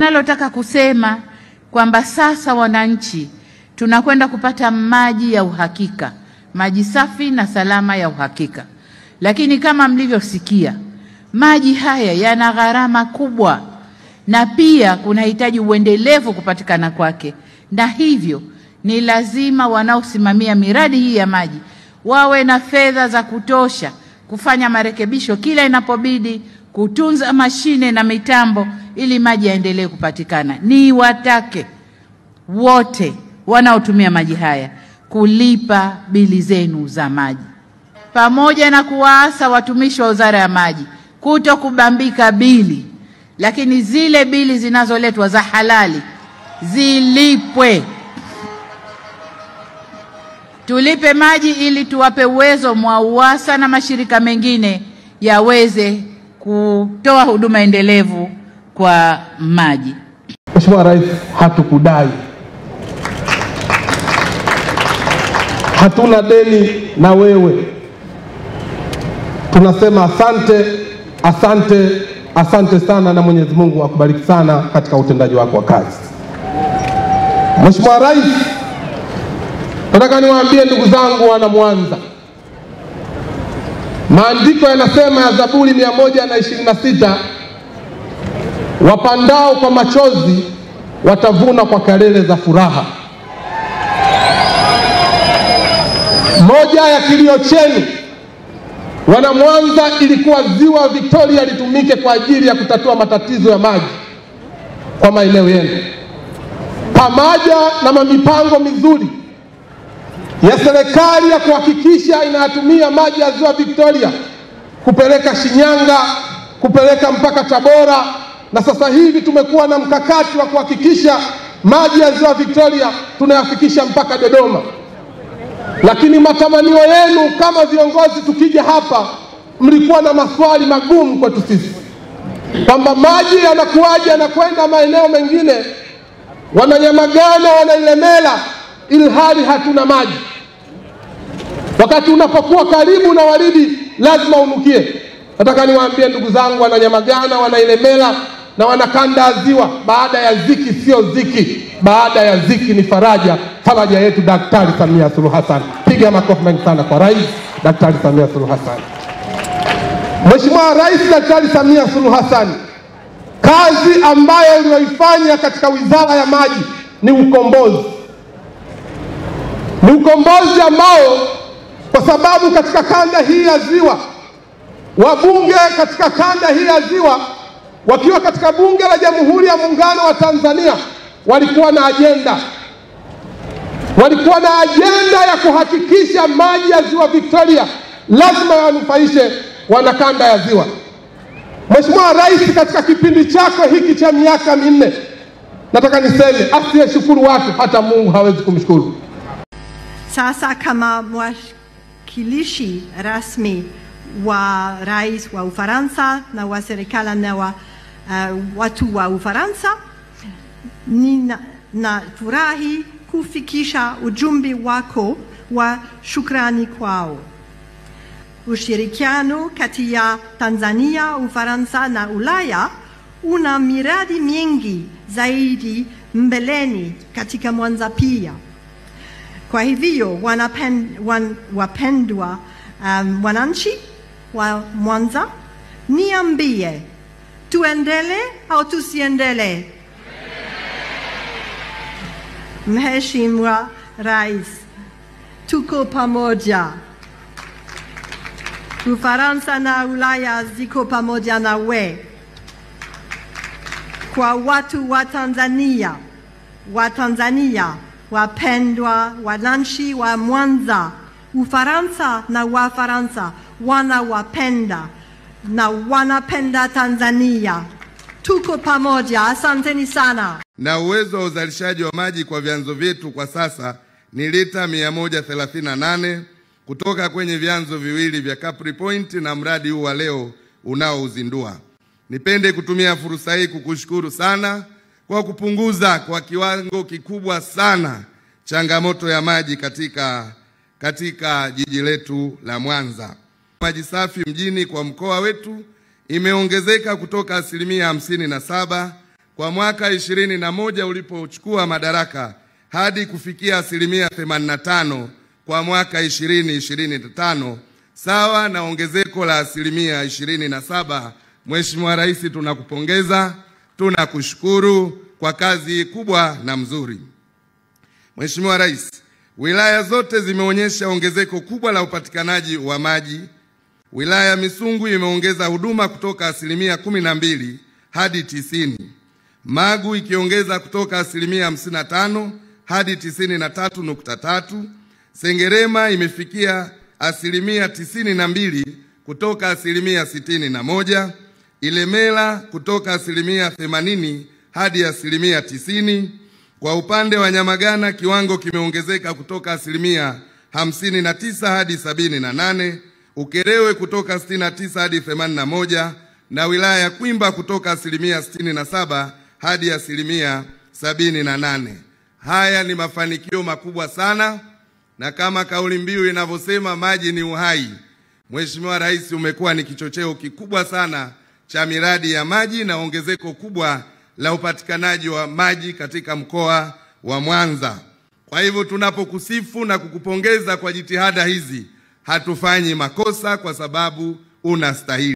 Nalotaka kusema kwamba sasa wananchi tunakwenda kupata maji ya uhakika, maji safi na salama ya uhakika. Lakini kama mlivyosikia, maji haya yana gharama kubwa na pia kunahitaji uendelevu kupatikana kwake. Na hivyo ni lazima wanaosimamia miradi hii ya maji wawe na fedha za kutosha kufanya marekebisho kila inapobidi, kutunza mashine na mitambo ili maji yaendelee kupatikana. Ni watake wote wanaotumia maji haya kulipa bili zenu za maji, pamoja na kuwaasa watumishi wa Wizara ya Maji kutokubambika bili, lakini zile bili zinazoletwa za halali zilipwe. Tulipe maji ili tuwape uwezo MWAUWASA na mashirika mengine yaweze kutoa huduma endelevu kwa maji. Mheshimiwa Rais, hatukudai, hatuna deni na wewe. Tunasema asante, asante, asante sana, na Mwenyezi Mungu akubariki sana katika utendaji wako wa kazi. Mheshimiwa Rais, nataka niwaambie ndugu zangu wana Mwanza, maandiko yanasema ya Zaburi 126, wapandao kwa machozi watavuna kwa kelele za furaha. Moja ya kilio chenu wana Mwanza ilikuwa ziwa Victoria litumike kwa ajili ya kutatua matatizo ya maji kwa maeneo yenu, pamoja na mipango mizuri ya serikali ya kuhakikisha inatumia maji ya ziwa Victoria kupeleka Shinyanga, kupeleka mpaka Tabora, na sasa hivi tumekuwa na mkakati wa kuhakikisha maji ya ziwa Victoria tunayafikisha mpaka Dodoma. Lakini matamanio yenu kama viongozi, tukija hapa mlikuwa na maswali magumu kwetu sisi kwamba maji yanakuaje yanakwenda maeneo mengine, Wananyamagana, Wanailemela, ilhali hatuna maji. Wakati unapokuwa karibu na Waridi lazima unukie. Nataka niwaambie ndugu zangu Wananyamagana, Wanailemela na Wanakanda ya Ziwa, baada ya ziki sio ziki, baada ya ziki ni faraja. Faraja yetu Daktari Samia Suluhu Hassan. Piga makofi mengi sana kwa Rais Daktari Samia Suluhu Hassan. Mheshimiwa Rais Daktari Samia Suluhu Hassan, kazi ambayo uliyoifanya katika Wizara ya Maji ni ukombozi. Ni ukombozi ambao, kwa sababu katika kanda hii ya Ziwa, wabunge katika kanda hii ya Ziwa wakiwa katika Bunge la Jamhuri ya Muungano wa Tanzania walikuwa na ajenda. Walikuwa na ajenda ya kuhakikisha maji ya ziwa Victoria lazima yanufaishe wanakanda ya Ziwa. Mheshimiwa Rais, katika kipindi chako hiki cha miaka 4, nataka niseme asiyeshukuru watu hata Mungu hawezi kumshukuru. Sasa kama mwakilishi rasmi wa Rais wa Ufaransa na wa serikali na watu wa Ufaransa, ninafurahi kufikisha ujumbe wako wa shukrani kwao. Ushirikiano kati ya Tanzania, Ufaransa na Ulaya una miradi mingi zaidi mbeleni katika Mwanza pia. Kwa hivyo wapendwa wananchi wa Mwanza, niambie, tuendelee au tusiendelee? Mheshimiwa Rais, tuko pamoja. Ufaransa na Ulaya ziko pamoja na we. Kwa watu wa Tanzania, wapendwa wananchi wa Mwanza, Ufaransa na Wafaransa wanawapenda na wanapenda Tanzania. Tuko pamoja. Asanteni sana. Na uwezo wa uzalishaji wa maji kwa vyanzo vyetu kwa sasa ni lita 138 kutoka kwenye vyanzo viwili vya Capri Point na mradi huu wa leo unaouzindua. Nipende kutumia fursa hii kukushukuru sana kwa kupunguza kwa kiwango kikubwa sana changamoto ya maji katika jiji letu la Mwanza. Maji safi mjini kwa mkoa wetu imeongezeka kutoka 57% kwa mwaka 21 ulipochukua madaraka hadi kufikia 85% kwa mwaka 2025, sawa na ongezeko la 27%. Mheshimiwa Rais, tunakupongeza, tunakushukuru kwa kazi kubwa na mzuri. Mheshimiwa Rais, wilaya zote zimeonyesha ongezeko kubwa la upatikanaji wa maji. Wilaya ya Misungu imeongeza huduma kutoka 12% hadi 90%. Magu ikiongeza kutoka 55% hadi 93.3%. Sengerema imefikia 92% kutoka 61%. Ilemela kutoka 80% hadi 90%. Kwa upande wa Nyamagana kiwango kimeongezeka kutoka 59% hadi 78%. Ukerewe kutoka 69 hadi 81, na wilaya ya Kwimba kutoka 67% hadi 78%. Haya ni mafanikio makubwa sana, na kama kauli mbiu inavyosema maji ni uhai, Mheshimiwa Rais, umekuwa ni kichocheo kikubwa sana cha miradi ya maji na ongezeko kubwa la upatikanaji wa maji katika mkoa wa Mwanza. Kwa hivyo tunapokusifu na kukupongeza kwa jitihada hizi, hatufanyi makosa kwa sababu unastahili.